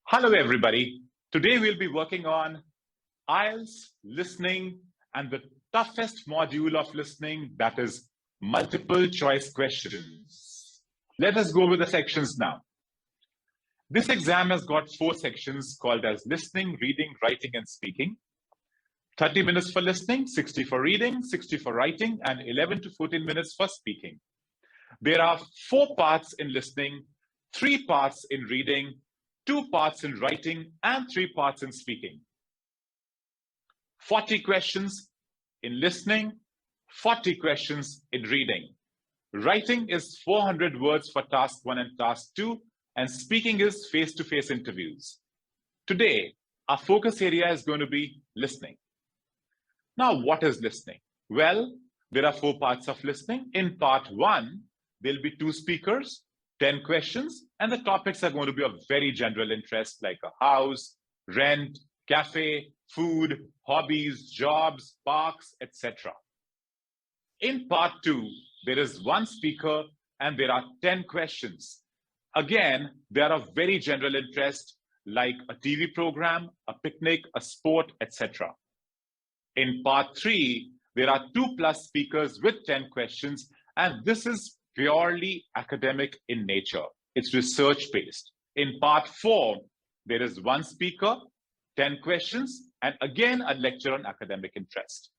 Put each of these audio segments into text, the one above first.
Hello, everybody. Today we'll be working on IELTS listening and the toughest module of listening, that is multiple choice questions. Let us go with the sections now. This exam has got 4 sections called as listening, reading, writing, and speaking. 30 minutes for listening, 60 for reading, 60 for writing, and 11 to 14 minutes for speaking. There are 4 parts in listening, 3 parts in reading, 2 parts in writing, and 3 parts in speaking. 40 questions in listening, 40 questions in reading. Writing is 400 words for task 1 and task 2, and speaking is face-to-face interviews. Today, our focus area is going to be listening. Now, what is listening? Well, there are 4 parts of listening. In part 1, there'll be 2 speakers, 10 questions, and the topics are going to be of very general interest like a house, rent, cafe, food, hobbies, jobs, parks, etc. In part 2, there is 1 speaker and there are 10 questions. Again, they are of very general interest like a TV program, a picnic, a sport, etc. In part 3, there are 2+ speakers with 10 questions, and this is purely academic in nature. It's research-based. In part 4, there is 1 speaker, 10 questions, and again, a lecture on academic interest.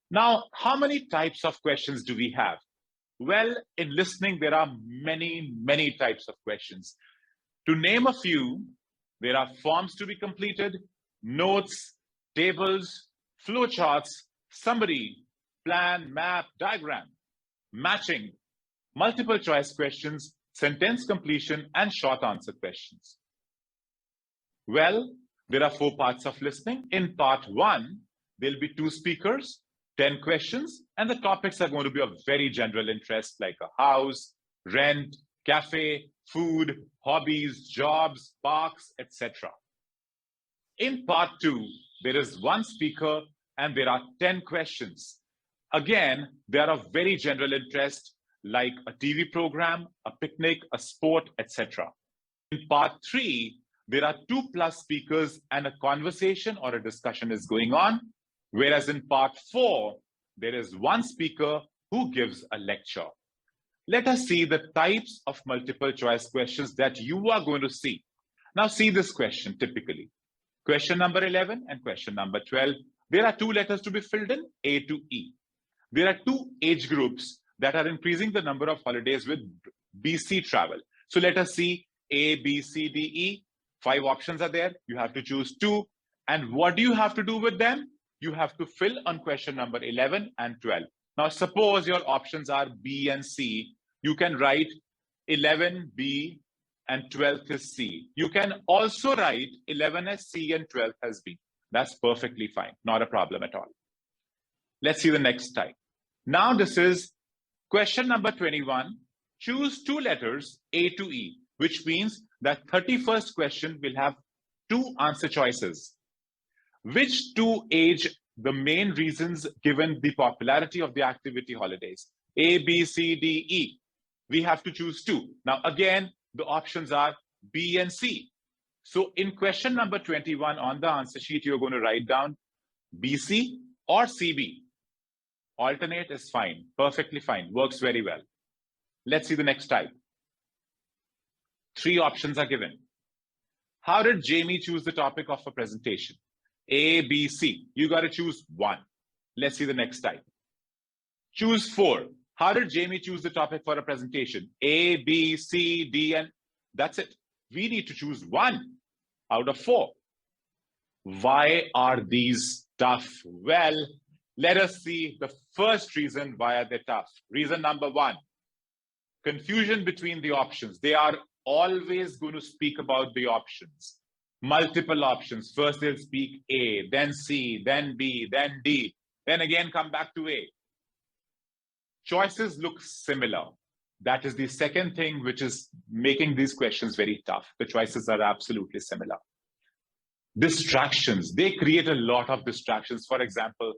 Now, how many types of questions do we have? Well, in listening, there are many types of questions. To name a few, there are forms to be completed, notes, tables, flowcharts, summary, plan, map, diagram, matching, multiple choice questions, sentence completion, and short answer questions. Well, there are 4 parts of listening. In part 1, there'll be 2 speakers, 10 questions, and the topics are going to be of very general interest like a house, rent, cafe, food, hobbies, jobs, parks, etc. In part 2, there is 1 speaker and there are 10 questions. Again, they are of very general interest like a TV program, a picnic, a sport, etc. In part 3, there are 2+ speakers and a conversation or a discussion is going on. Whereas in part 4, there is 1 speaker who gives a lecture. Let us see the types of multiple choice questions that you are going to see. Now see this question typically. Question number 11 and question number 12. There are 2 letters to be filled in, A to E. There are 2 age groups that are increasing the number of holidays with BC travel. So let us see A, B, C, D, E. 5 options are there. You have to choose 2. And what do you have to do with them? You have to fill on question number 11 and 12. Now, suppose your options are B and C. You can write 11 B and 12 is C. You can also write 11 as C and 12 as B. That's perfectly fine. Not a problem at all. Let's see the next type. Now, this is question number 21. Choose 2 letters A to E, which means that 31st question will have 2 answer choices. Which 2 age the main reasons given the popularity of the activity holidays? A, B, C, D, E. We have to choose 2. Now, again, the options are B and C. So in question number 21 on the answer sheet, you're going to write down BC or CB. Alternate is fine, perfectly fine, works very well. Let's see the next type. 3 options are given. How did Jamie choose the topic of a presentation? A, B, C. You got to choose 1. Let's see the next type. Choose 4. How did Jamie choose the topic for a presentation? A, B, C, D, and that's it. We need to choose 1 out of 4. Why are these tough? Well, let us see the first reason why are they tough. Reason number 1, confusion between the options. They are always going to speak about the options. Multiple options. First they'll speak A, then C, then B, then D, then again come back to A. Choices look similar. That is the second thing which is making these questions very tough. The choices are absolutely similar. Distractions. They create a lot of distractions. For example,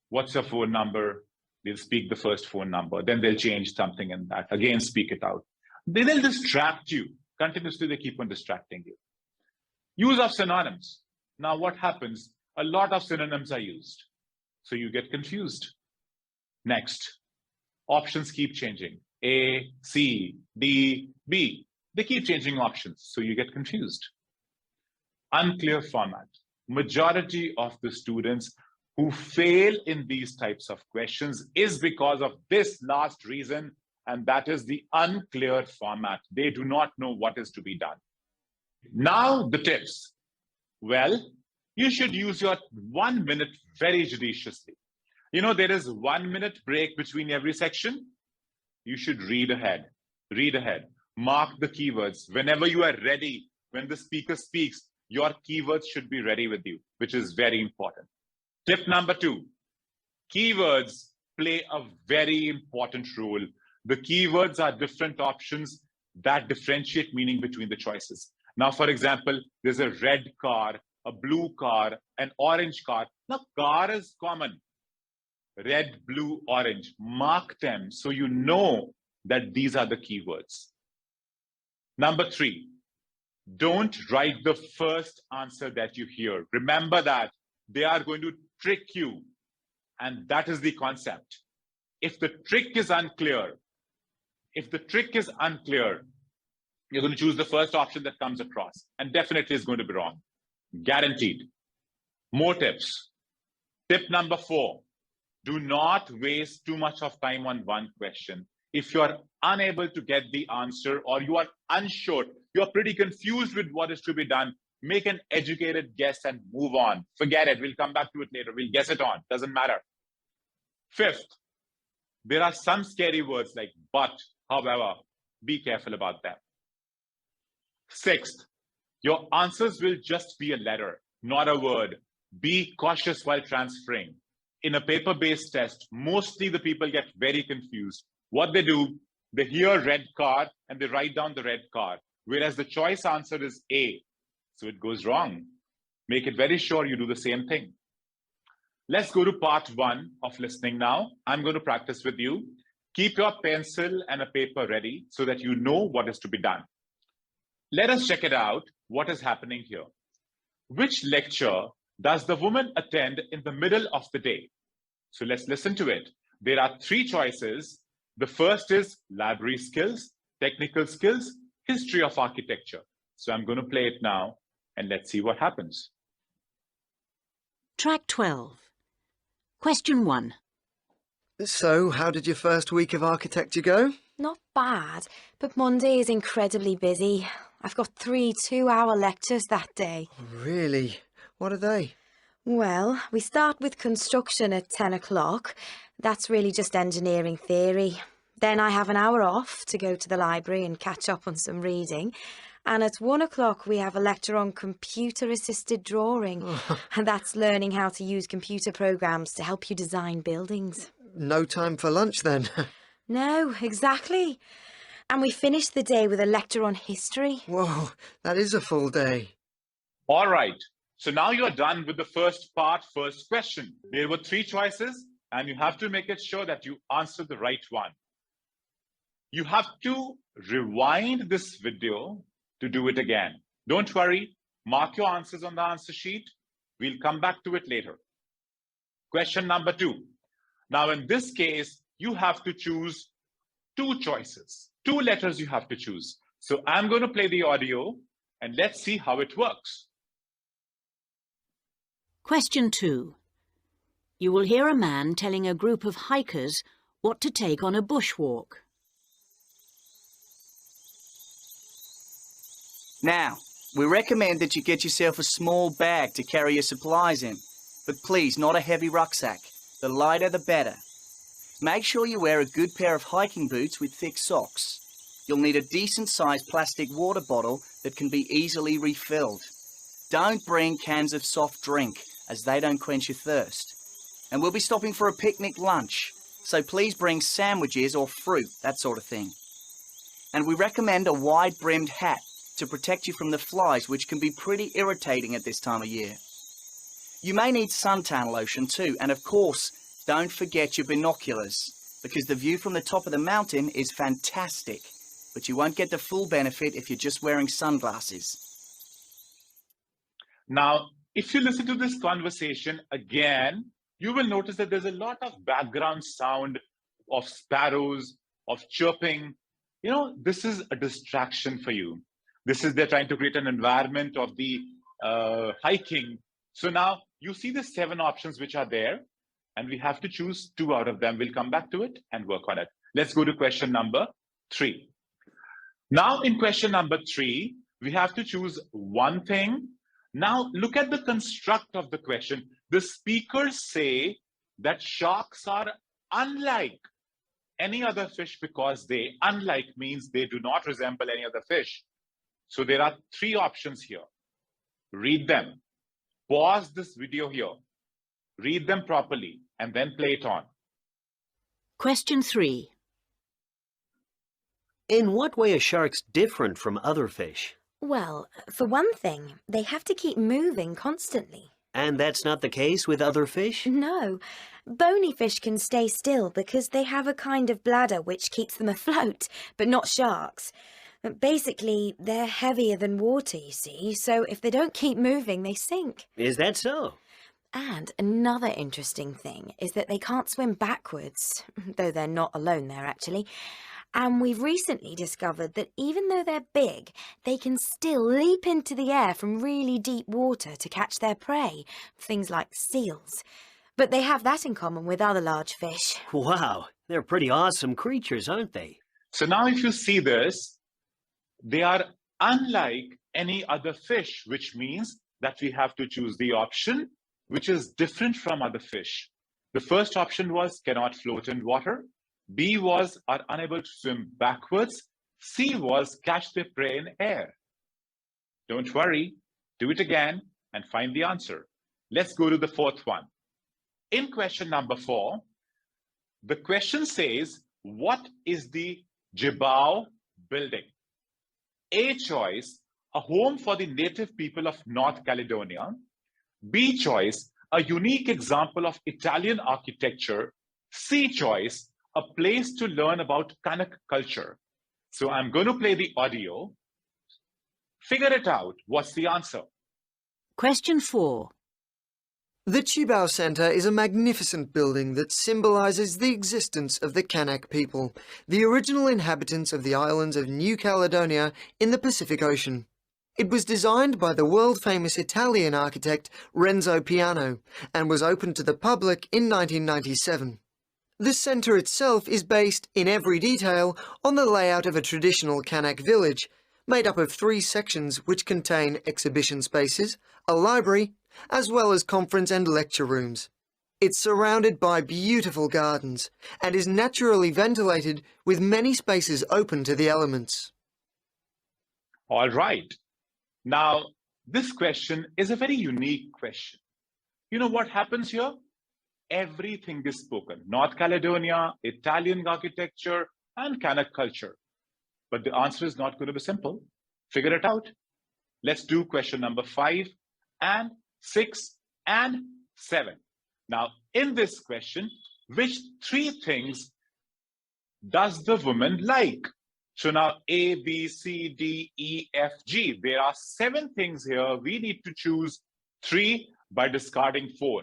what's your phone number? They'll speak the first phone number. Then they'll change something in that. Again, speak it out. They'll distract you. Continuously, they keep on distracting you. Use of synonyms. Now what happens? A lot of synonyms are used. So you get confused. Next, options keep changing. A, C, D, B. They keep changing options. So you get confused. Unclear format. Majority of the students who fail in these types of questions is because of this last reason, and that is the unclear format. They do not know what is to be done. Now the tips. Well, you should use your 1 minute very judiciously. You know, there is 1 minute break between every section. You should read ahead. Read ahead. Mark the keywords. Whenever you are ready, when the speaker speaks, your keywords should be ready with you, which is very important. Tip number 2, keywords play a very important role. The keywords are different options that differentiate meaning between the choices. Now, for example, there's a red car, a blue car, an orange car. Now, car is common. Red, blue, orange. Mark them so you know that these are the keywords. Number 3, don't write the first answer that you hear. Remember that they are going to trick you, and that is the concept. If the trick is unclear, you're going to choose the first option that comes across, and definitely is going to be wrong. Guaranteed. More tips. Tip number 4, do not waste too much of time on one question. If you're unable to get the answer, or you are unsure, you're pretty confused with what is to be done, make an educated guess and move on. Forget it. We'll come back to it later. We'll guess it on. Doesn't matter. 5th, there are some scary words like but, however. Be careful about them. 6th, your answers will just be a letter, not a word. Be cautious while transferring. In a paper-based test, mostly the people get very confused. What they do, they hear red car and they write down the red car, whereas the choice answer is A. So it goes wrong. Make it very sure you do the same thing. Let's go to part 1 of listening now. I'm going to practice with you. Keep your pencil and a paper ready so that you know what is to be done. Let us check it out, what is happening here. Which lecture does the woman attend in the middle of the day? So let's listen to it. There are 3 choices. The first is library skills, technical skills, history of architecture. So I'm going to play it now, and let's see what happens. Track 12. Question 1. So, how did your first week of architecture go? Not bad, but Monday is incredibly busy. I've got 3 two-hour lectures that day. Really? What are they? Well, we start with construction at 10 o'clock. That's really just engineering theory. Then I have an hour off to go to the library and catch up on some reading. And at 1 o'clock we have a lecture on computer-assisted drawing. And that's learning how to use computer programs to help you design buildings. No time for lunch then? No, exactly. And we finish the day with a lecture on history. Whoa, that is a full day. All right. So now you're done with the first part, first question. There were 3 choices, and you have to make it sure that you answer the right one. You have to rewind this video to do it again. Don't worry. Mark your answers on the answer sheet. We'll come back to it later. Question number 2. Now, in this case, you have to choose 2 choices. 2 letters you have to choose. So I'm going to play the audio, and let's see how it works. Question 2. You will hear a man telling a group of hikers what to take on a bushwalk. Now, we recommend that you get yourself a small bag to carry your supplies in, but please not a heavy rucksack. The lighter the better. Make sure you wear a good pair of hiking boots with thick socks. You'll need a decent-sized plastic water bottle that can be easily refilled. Don't bring cans of soft drink, as they don't quench your thirst. And we'll be stopping for a picnic lunch, so please bring sandwiches or fruit, that sort of thing. And we recommend a wide-brimmed hat to protect you from the flies, which can be pretty irritating at this time of year. You may need suntan lotion too, and of course, don't forget your binoculars, because the view from the top of the mountain is fantastic, but you won't get the full benefit if you're just wearing sunglasses. Now, if you listen to this conversation again, you will notice that there's a lot of background sound of sparrows, of chirping. You know, this is a distraction for you. They're trying to create an environment of the hiking. So now you see the 7 options which are there, and we have to choose 2 out of them. We'll come back to it and work on it. Let's go to question number 3. Now in question number 3, we have to choose one thing. Now look at the construct of the question. The speakers say that sharks are unlike any other fish because unlike means they do not resemble any other fish. So there are 3 options here. Read them. Pause this video here. Read them properly and then play it on. Question 3. In what way are sharks different from other fish? Well, for one thing, they have to keep moving constantly. And that's not the case with other fish? No, bony fish can stay still because they have a kind of bladder which keeps them afloat, but not sharks. Basically, they're heavier than water, you see, so if they don't keep moving, they sink. Is that so? And another interesting thing is that they can't swim backwards, though they're not alone there, actually. And we've recently discovered that even though they're big, they can still leap into the air from really deep water to catch their prey, things like seals. But they have that in common with other large fish. Wow, they're pretty awesome creatures, aren't they? So now if you see this, they are unlike any other fish, which means that we have to choose the option which is different from other fish. The first option was cannot float in water. B was are unable to swim backwards. C was catch their prey in air. Don't worry, do it again and find the answer. Let's go to the 4th one. In question number 4, the question says, what is the Jibao building? A choice, a home for the native people of North Caledonia. B choice, a unique example of Italian architecture. C choice, a place to learn about Kanak culture. So I'm going to play the audio. Figure it out. What's the answer? Question 4. The Chibao Centre is a magnificent building that symbolises the existence of the Kanak people, the original inhabitants of the islands of New Caledonia in the Pacific Ocean. It was designed by the world-famous Italian architect Renzo Piano and was opened to the public in 1997. The centre itself is based, in every detail, on the layout of a traditional Kanak village, made up of 3 sections which contain exhibition spaces, a library, as well as conference and lecture rooms. It's surrounded by beautiful gardens and is naturally ventilated with many spaces open to the elements. All right. Now, this question is a very unique question. You know what happens here? Everything is spoken. North Caledonia, Italian architecture, and Kanak culture. But the answer is not going to be simple. Figure it out. Let's do question number 5 and 6 and 7. Now, in this question, which 3 things does the woman like? So now A, B, C, D, E, F, G. There are 7 things here. We need to choose 3 by discarding 4.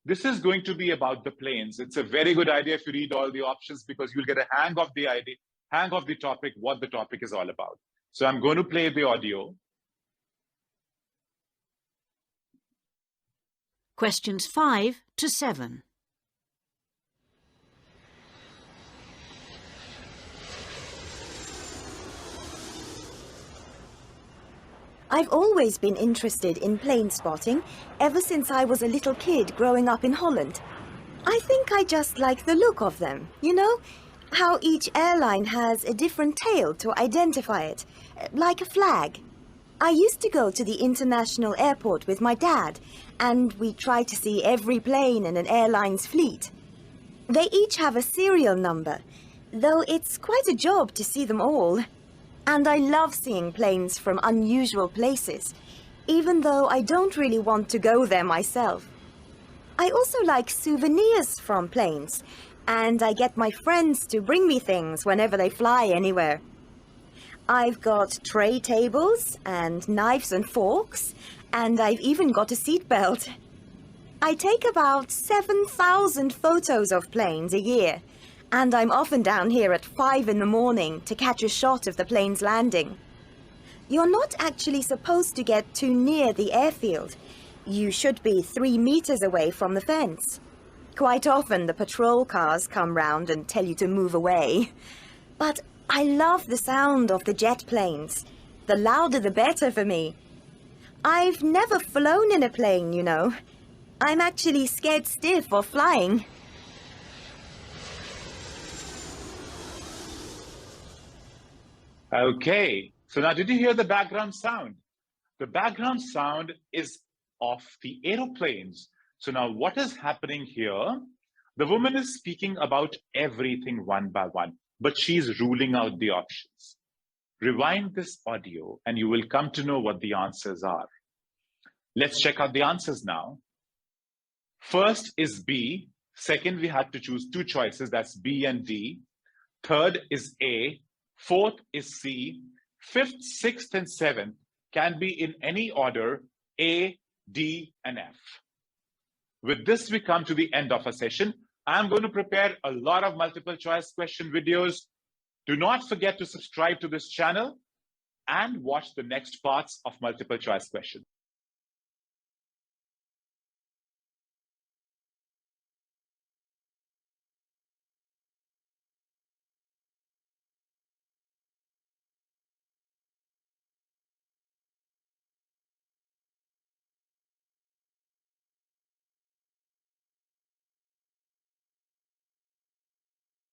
This is going to be about the planes. It's a very good idea if you read all the options because you'll get a hang of the idea, hang of the topic, what the topic is all about. So I'm going to play the audio. Questions 5 to 7. I've always been interested in plane spotting, ever since I was a little kid growing up in Holland. I think I just like the look of them, you know? How each airline has a different tail to identify it, like a flag. I used to go to the international airport with my dad, and we tried to see every plane in an airline's fleet. They each have a serial number, though it's quite a job to see them all. And I love seeing planes from unusual places, even though I don't really want to go there myself. I also like souvenirs from planes, and I get my friends to bring me things whenever they fly anywhere. I've got tray tables and knives and forks, and I've even got a seatbelt. I take about 7,000 photos of planes a year, and I'm often down here at 5 in the morning to catch a shot of the plane's landing. You're not actually supposed to get too near the airfield. You should be 3 meters away from the fence. Quite often the patrol cars come round and tell you to move away. But I love the sound of the jet planes. The louder the better for me. I've never flown in a plane, you know. I'm actually scared stiff of flying. Okay, so now did you hear the background sound? The background sound is of the aeroplanes. So now what is happening here? The woman is speaking about everything one by one, but she's ruling out the options. Rewind this audio and you will come to know what the answers are. Let's check out the answers now. First is B. Second, we had to choose 2 choices. That's B and D. Third is A. Fourth is C. Fifth, sixth, and seventh can be in any order, A, D, and F. With this, we come to the end of our session. I'm going to prepare a lot of multiple choice question videos. Do not forget to subscribe to this channel and watch the next parts of multiple choice questions.